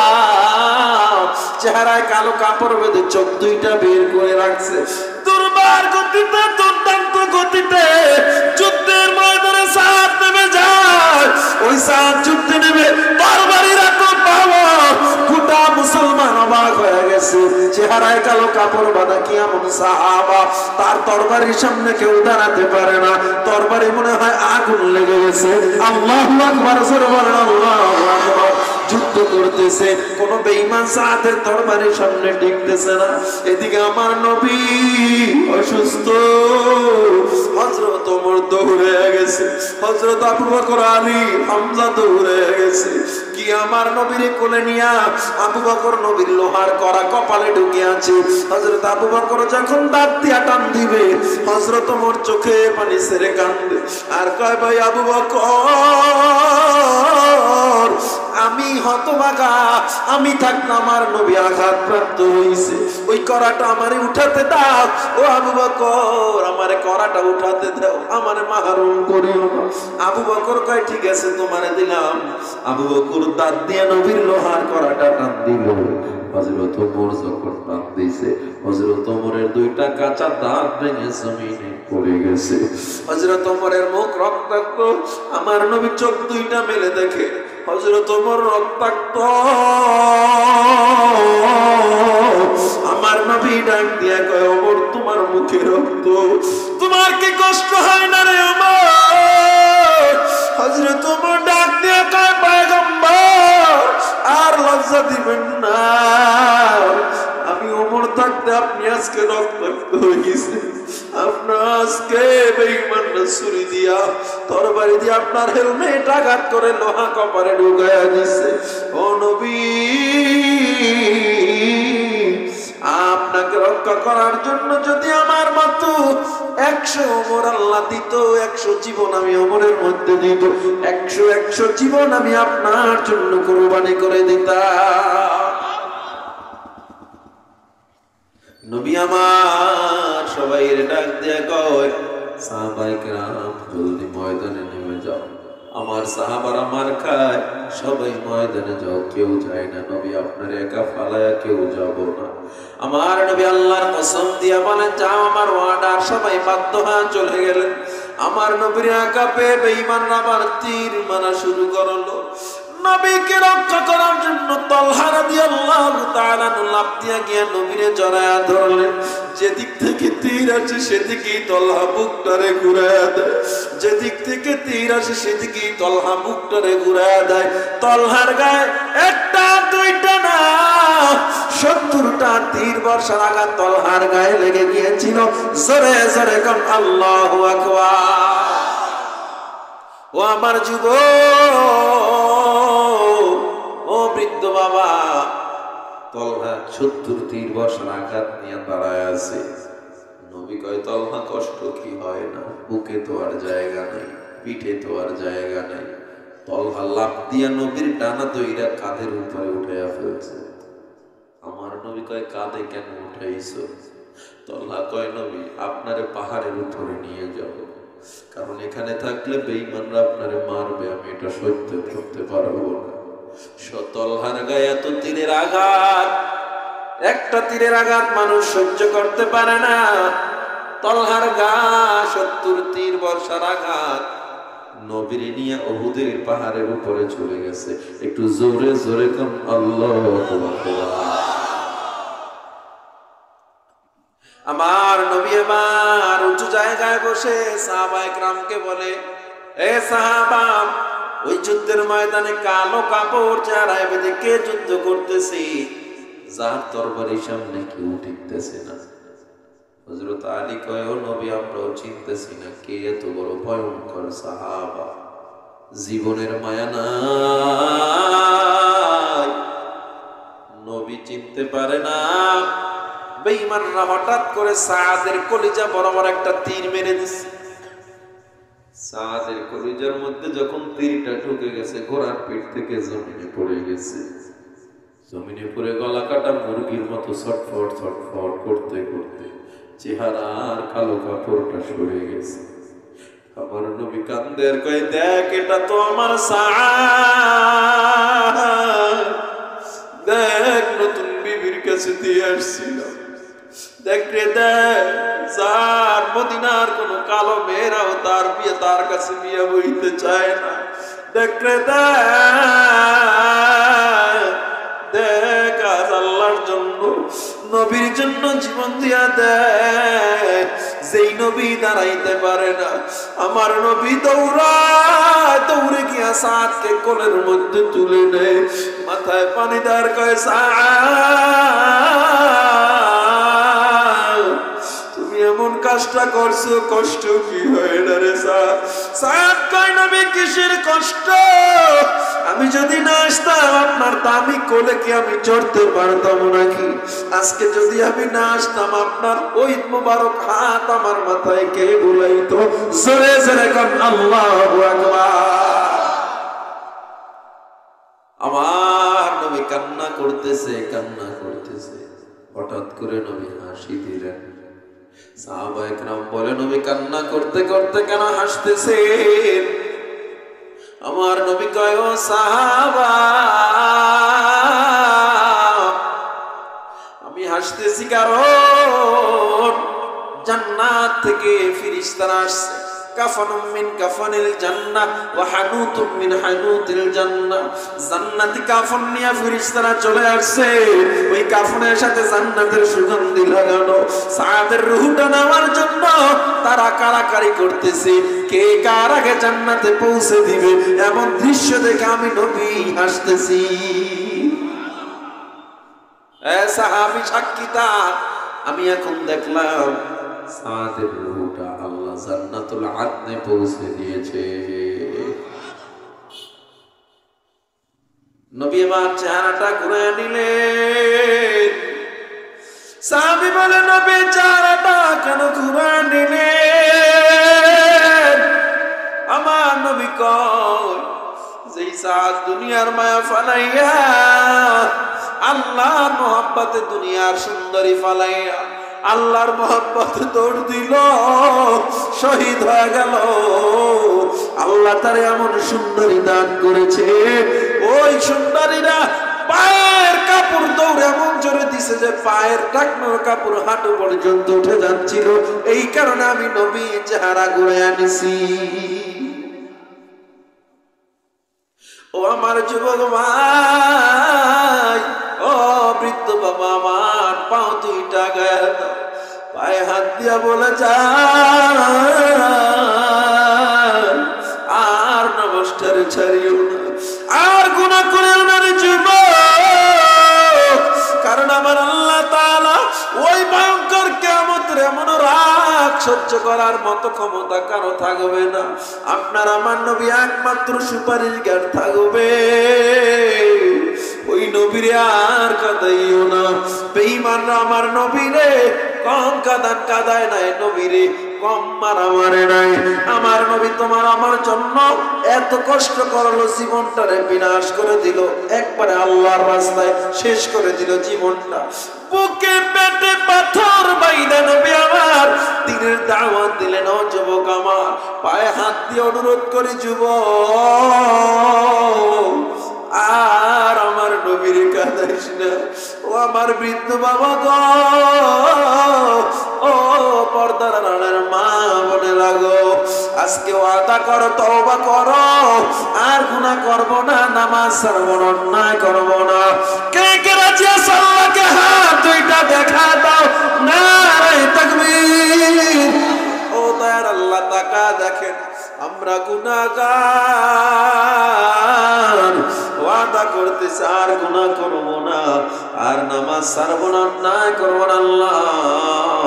চেহারায় কালো কাপড় বেঁধে চোখ দুইটা বের করে রাখছে। দুর্বার গতিতে, দুর্দান্ত গতিতে যুদ্ধের ময়দানে সাদ নেমে যায়। ওই সাদ যুদ্ধে নেমে তরবারির এত পাওয়ার, গোটা মুসলমান অবাক হয়ে গেছে। চেহারায় কালো কাপড় বাঁধা কি এমন সাহাবা, তার তরবারির সামনে কেউ দাঁড়াতে পারে না। তরবারি মনে হয় আগুন লেগে গেছে। আল্লাহু আকবার, জোরে বলেন আল্লাহু আকবার। যুদ্ধ করতেছে, কোন বেঈমান সাদের তরবারির সামনে টিকতেছে না। এদিকে আমার নবী অসুস্থ, হযরত ওমর দৌড়ে গেছে, হযরত আবু বকর, আলী, হামজা দৌড়ে গেছে। কি আমার নবীর কোলে নিয়া আবু বকর নবীর লোহার কড়া কপালে ঢুকে আছে। হযরত আবু বকর যখন দাঁত দিয়া টান দিবে, হযরত ওমর চোখে পানি ছেড়ে কান্দে আর কয়, ভাই আবু বকর, আমি হতভাগা, আমি থাকলে আমার নবী আঘাতপ্রাপ্ত হইছে, ওই কড়াটা আমারে উঠাতে দাও। ও আবু বকর, আমারে কড়াটা উঠাতে দাও, আমারে মাহরুম করিও না। আবু বকর কয়, ঠিক আছে তোমারে দিলাম। আবু বকর দাঁত দিয়ে নবীর লোহার কড়াটা টান দিল। হযরত ওমর যখন টান দিয়েছে, হযরত ওমরের দুইটা কাঁচা দাঁত ভেঙে জমিনে পড়ে গেছে। হযরত ওমরের মুখ রক্তাক্ত, আমার নবী চোখ দুইটা মেলে দেখে হযরত ওমর রক্তাক্ত। আমার নবী ডাক দিয়া কয়, ওমর তোমার মুখে রক্ত, তোমার কি কষ্ট হয় না রে ওমর? হযরত ওমর ডাক দিয়া কয়, পয়গম্বর আর লজ্জা দিবেন না, আমি ওমর থাকতে আপনি আজকে রক্তাক্ত হয়ে গেছে। আপনার আজকে বেঈমানরা ছুরি দিয়া তরবারি দিয়ে আপনার হেলমেট আঘাত করে লোহা কপালে ঢুকাইয়া দিছে। ও নবী, আপনাকে রক্ষা করার জন্য যদি আমার মতো 100 ওমর আল্লাহ দিত, 100 জীবন আমি ওমরের মধ্যে দিত, 100 জীবন আমি আপনার জন্য কুরবানি করে দিতাম। নবী আমার সবাই ডাক দিয়ে কয়, সাহাবায়ে কেরাম জলদি ময়দানে নেমে যাও, আমার সাহাবারা মার খায়, সবাই ময়দানে যাও, কেউ যায় না। নবী আপনার একা ফালায়া কেউ যাব না। আমার নবী আল্লাহর কসম দিয়া বলেন, যাও, আমার ওয়ার্ডার। সবাই বাধ্য হয়ে চলে গেলেন। আমার নবীর একা পেয়ে বেঈমানরা আবার তীর মারা শুরু করলো। নবীকে রক্ষা করার জন্য তালহা রাদিয়াল্লাহু তাআলা লাফ দিয়া গিয়া নবীরে জড়ায়া ধরলেন। যেদিক থেকে তীর আসে সেদিকেই তালহা বুকটারে ঘুরায়া দেয়, যেদিক থেকে তীর আসে সেদিকেই তালহা বুকটারে ঘুরায়া দেয়। তালহার গায়ে একটা দুইটা না 70টা তীর বর্ষার আঘাত তালহার গায়ে লেগে গিয়েছিল। জোরে জোরে কোন আল্লাহু আকবার। ও আমার যুবক, ও বৃদ্ধ বাবা, তালহা 70 তীর বর্ষার আঘাত নিয়ে দাঁড়ায় আছে। নবী কয় তালহা কষ্ট কি হয় না? বুকে তো আর জায়গা নেই, পিঠে তো আর জায়গা নেই। তালহা লাফ দিয়া নবীর ডানা দইরা কাঁধের উপরে উঠাইয়া ফেলছে। আমার নবী কয় কাঁধে কেন উঠাইছো? তালহা কয় নবী আপনারে পাহাড়ের উপরে নিয়ে যাব, কারণ এখানে থাকলে বেঈমানরা আপনারে মারবে, আমি এটা সহ্য করতে পারবো না। তালহার গায়ে এত তীরের আঘাত, একটা তীরের আঘাত মানুষ সহ্য করতে পারে না। তালহার গা 70 তীর বর্ষার আঘাত নবীর নিয়ে উহুদের পাহাড়ের উপরে চলে গেছে। একটু জোরে জোরে কোন আল্লাহু আকবার। আমার নবী এবার উঁচু জায়গায় বসে সাহাবায়ে কেরামকে বলে, এ সাহাবা, ওই যুদ্ধের ময়দানে কালো কাপড় চেহারায় বেঁধে কে যুদ্ধ করতেছে? যার তরবারির সামনে কেউ টিকতেছে না। হযরত আলী কয়, ও নবী আমরাও চিনতেছি না কে এত বড় ভয়ঙ্কর সাহাবা, জীবনের মায়া নাই। নবী চিনতে পারে না। বেঈমানরা হঠাৎ করে সাদের কলিজা বরাবর একটা তীর মেরে দিচ্ছে। সাদের কলিজার মধ্যে যখন তীরটা ঢুকে গেছে, ঘোড়ার পিঠ থেকে জমিনে পড়ে গেছে। জমিনে পড়ে গলা কাটা মুরগির মতো ছটফট ছটফট করতে করতে চেহারার কালো কাপড়টা সরে গেছে। আমার নবী কান্দে আর কয়, দেখ এটা তো আমার সাদ, দেখ নতুন বিবির কাছে দিয়ে আসছিলাম, দেখ রে দেখ, যার মদিনার কোন কালো মেয়েরাও তার কাছে বিয়ে বইতে চায় না। দেখ রে দেখ, আজ আল্লাহর জন্য নবীর জন্য জীবন দিয়া দেয়। যেই নবী দাঁড়াইতে পারে না, আমার নবী দৌড়ে গিয়া সাদকে কোলের মধ্যে তুলে নেয়, মাথায় পানি দাঁড় কয়, এমন কাজটা করছো, কষ্ট কি হয় না রে সাদ? কয় নবী কিসের কষ্ট? আমি যদি না আসতাম আপনার দামি কোলে কি আমি চড়তে পারতাম নাকি? আজকে যদি আমি না আসতাম আপনার ওই মোবারক হাত আমার মাথায় কে বুলাইতো? জোরে জোরে কোন আল্লাহু আকবার। আমার নবী কান্না করতেছে। হঠাৎ করে নবী হাসি দিলেন। সাহাবায়ে কেরাম বলে, নবী কান্না করতে করতে কেন হাসতেছেন? আমার নবী কয়, ও সাহাবা, আমি হাসতেছি কারণ জান্নাত থেকে ফেরেশতারা আসছে। কাফানুম মিন কাফানিল জান্নাহ ওয়া হানুতুম মিন হানুতিল জান্নাহ। জান্নাতি কাফন নিয়ে ফেরেশতারা চলে আসছে। ওই কাফনের সাথে জান্নাতের সুগন্ধি লাগানো। সাদের রূহটা নেওয়ার জন্য তারা কারাকারি করতেছে, কে কার আগে জান্নাতে পৌঁছে দিবে। এমন দৃশ্য দেখে আমি নবী হাসতেছি। এ সাহাবী সাক্ষীতা, আমি এখন দেখলাম সাদের রূহটা আল্লাহ জান্নাতুল আদনে পৌঁছে দিয়েছে। নবী আমার চেহারাটা ঘুরে নিলেন। সাহাবী বলে, নবী চেহারাটা কেন ঘুরে নিলেন? আমার নবী কয়, যেই সাদ দুনিয়ার মায়া ফালাইয়া আল্লাহর মহব্বতে দুনিয়ার সুন্দরী ফালাইয়া আল্লাহর মহব্বতে দৌড় দিল, শহীদ হয়ে গেল। আল্লাহ তার এমন সুন্দরী দান করেছে, ওই সুন্দরীরা পায়ের কাপড় দৌড়ে এমন জোরে দিছে যে পায়ের টাকনোর কাপড় হাঁটু পর্যন্ত উঠে যাচ্ছিল। এই কারণে আমি নবী চেহারা ঘুরে আনিছি। ও আমার যুবক ভাই, ও বৃদ্ধ বাবা আমার, পাও দুইটা গায়ে দাও, পায়ে হাত দিয়া বলে যান, আর নমস্কার ছাড়িও না, আর গুনাহ করিও না রে যুবক। কারণ আমার আল্লাহ তাআলা ওই ভয়ঙ্কর কিয়ামতের এমন রাগ সহ্য করার মতো ক্ষমতা কারো থাকবে না। আপনার আমার নবী একমাত্র সুপারিশগার থাকবে। ওই নবীরে আর কাঁদাইও না। বেঈমানরা আমার নবীরে কম কাদায় নাই, নবীরে কম মারামারে নাই। আমার নবী তোমার আমার জন্য এত কষ্ট করলো, জীবনটারে বিনাশ করে দিল, একবারে আল্লাহর রাস্তায় শেষ করে দিল জীবনটা। বুকে পেটে পাথর বাইদা নবী আমার দিনের দাওয়াত দিলেন। ও যুবক আমার, পায়ে হাত দিয়ে অনুরোধ করি যুবক, আর আমার নবীর কাঁদাইস না। ও আমার বৃদ্ধ বাবা গো, ও পর্দার আড়ালের মা বোনেরা গো, আজকে ওয়াদা করো, তওবা করো, আর গুনাহ করব না, নামাজ ছাড়বো না, অন্যায় করব না। কে কে রাজি আছো? আল্লাহকে হাত দুইটা দেখা দাও, নারায়ে তাকবীর। ও দয়ার আল্লাহ, তাকা দেখেন, আমরা গুনাহগার, ওয়াদা করতেছি আর গুনাহ করব না, আর নামাজ ছাড়ব না, অন্যায় করব না। আল্লাহ,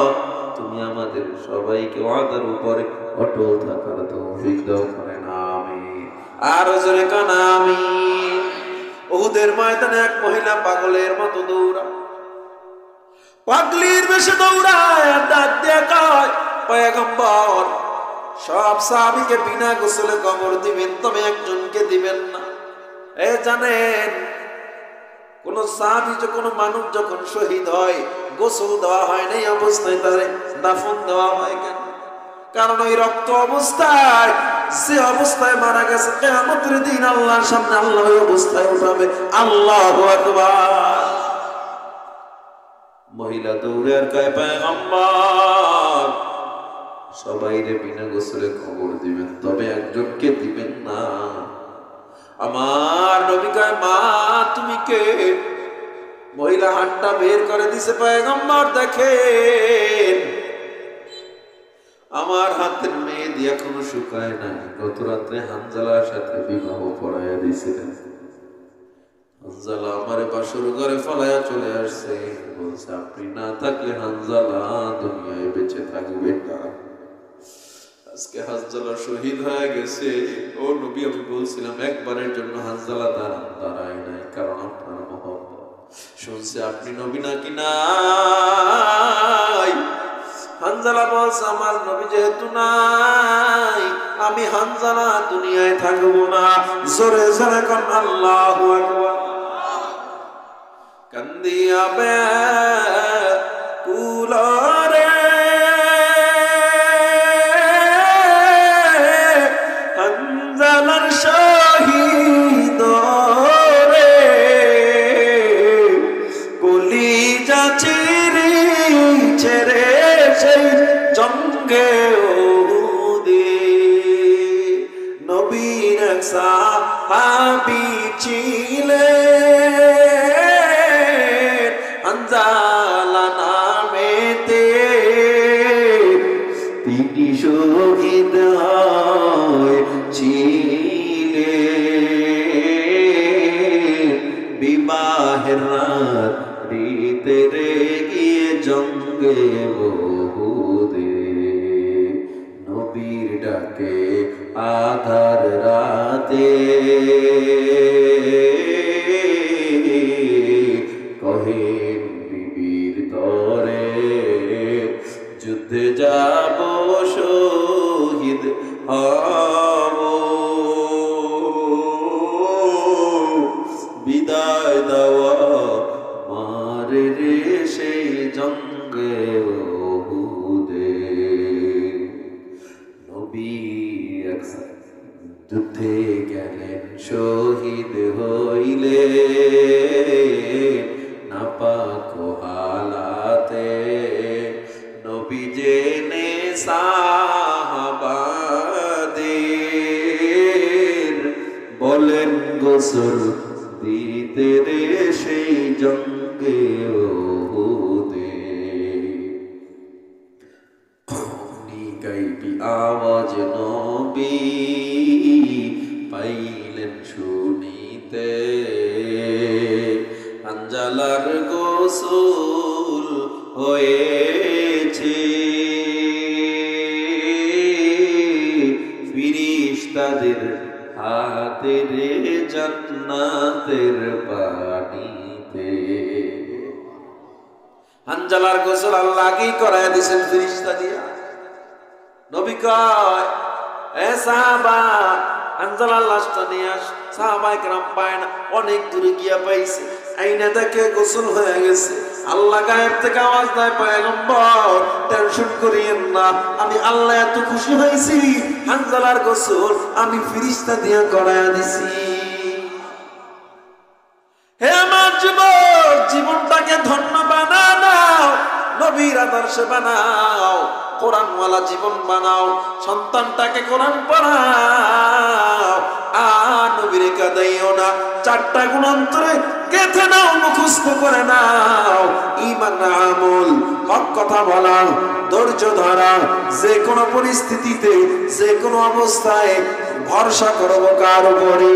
তুমি আমাদের সবাইকে ওয়াদার উপরে অটল থাকার তৌফিক দাও করেন, আমিন। আর জোরে কান আমিন। উহুদের ময়দানে এক মহিলা পাগলের মতো দৌড়ায়, পাগলির বেশে দৌড়ায়, ডাক দিয়ে কয়, পয়গম্বর, সব সাহাবীকে বিনা গোসলে কবর দিবেন, তবে একজনকে দিবেন না। এ জানেন, কোন সাহাবী, কোন মানুষ যখন শহীদ হয়, গোসল দেওয়া হয় না, এই অবস্থায় তারে দাফন দেওয়া হয় কেন? কারণ ওই রক্ত অবস্থায়, যে অবস্থায় মারা গেছে, কিয়ামতের দিন আল্লাহর সামনে আল্লাহ ওই অবস্থায় উঠাবে। আল্লাহু আকবার। মহিলা দৌড়ে আর কয়, পয়গম্বর, সবাইরে বিনা গোসলে কবর দিবেন, তবে একজনকে দিবেন না। আমার নবী কয়, মা তুমি কে? মহিলা হাতটা বের করে দিছে। পয়গম্বর দেখেন, আমার হাতের মেহেদি এখনো শুকায় নাই, গত রাত্রে হানজালার সাথে বিবাহ পড়াইয়া দিয়েছিলেন। হানজালা আমারে বাসর ঘরে ফলাইয়া চলে আসছে, বলছে আপনি না থাকলে হানজালা দুনিয়ায় বেঁচে থাকবে না। আজকে হানজালা শহীদ হয়ে গেছে। ও নবী, আমি বলছিলাম একবারের জন্য হানজালা দাঁড়ায় নাই, কারণ আপনার মহব্বত। শুনছে আপনি নবী নাকি নাই। হানজালা বলছে, আমার নবী যেহেতু নাই, আমি হানজালা দুনিয়ায় থাকবো না। জোরে জোরে কোন আল্লাহু আকবার। কান্দিয়া বে কুলরে হানজালার শহীদ রে, কলিজা চিরিছে রে সেই জঙ্গে উহুদে। নবীর এক সাহাবী ছিলেন হানজালা নামেতে, তিনি শহীদ হয়েছিলেন বিবাহের রাতে রে গিয়ে জঙ্গে উহুদে। নবীর ডাকে আধার রাতে কহেন বিবির তরে, যুদ্ধে যাব শহীদ হব, বিদায় দেওয়া মারে রে সেই জঙ্গে উহুদে। নবী যুদ্ধে গেলেন, শহীদ হইলে নাপাক হালাতে। নবী জেনে সাহাবাদের বলেন গো গোসল দিতে রে সেই জঙ্গে ওহুদে। গাইবি আওয়াজ নবী পাইলেন শুনিতে, হানজালার গোসল হয়েছে, ফিরিস্তাদের হাতে রে জান্নাতের পানিতে। হানজালার গোসল আল্লাহ আগেই করায় দিয়েছেন ফিরিস্তা দিয়া। নবী কয়, এ সাহাবা, হানজালার লাশটা নিয়ে আস। সাহাবায়ে কেরাম পায় না, অনেক দূরে গিয়া পাইছে, আইনা দেখে গোসল হয়ে গেছে। আল্লাহ গায়েব থেকে আওয়াজ দেয়, পয়গম্বর টেনশন করিয়েন না, আমি আল্লাহ এত খুশি হয়েছি, হানজালার গোসল আমি ফিরিস্তা দিয়া করায়া দিছি। হে আমার যুবক, জীবনটাকে ধন্য বানাও, নবীর আদর্শে বানাও, কোরআনওয়ালা জীবন বানাও, সন্তানটাকে কোরআন পড়াও, আর নবীরে কাঁদাইও না। 4টা গুণ অন্তরে গেঁথে নাও, মুখস্থ করে নাও। ঈমান, আমল, হক কথা বলা, ধৈর্য ধরা, যে কোনো পরিস্থিতিতে যে কোনো অবস্থায় ভরসা করবো কার উপরে?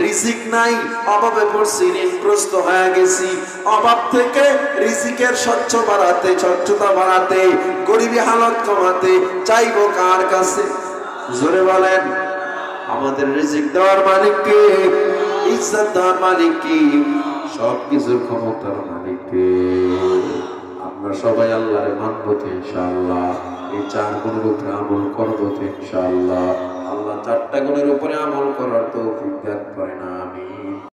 রিজিক নাই, অভাবে পড়ছি, ঋণগ্রস্ত হয়ে গেছি, অভাব থেকে রিজিকের স্বচ্ছতা বাড়াতে, গরিবী হালত কমাতে চাইবো কার কাছে? জোরে বলেন। আমাদের রিজিক দেওয়ার মালিক কে? ইজ্জত দেওয়ার মালিক কি? সবকিছুর ক্ষমতার মালিক কে? আমরা সবাই আল্লাহরে মানবো তো ইনশাআল্লাহ। এই 4 গুণের উপরে আমল করবো তো ইনশাআল্লাহ। আল্লাহ 4টা গুণের উপরে আমল করার তৌফিক দান করেন, আমিন।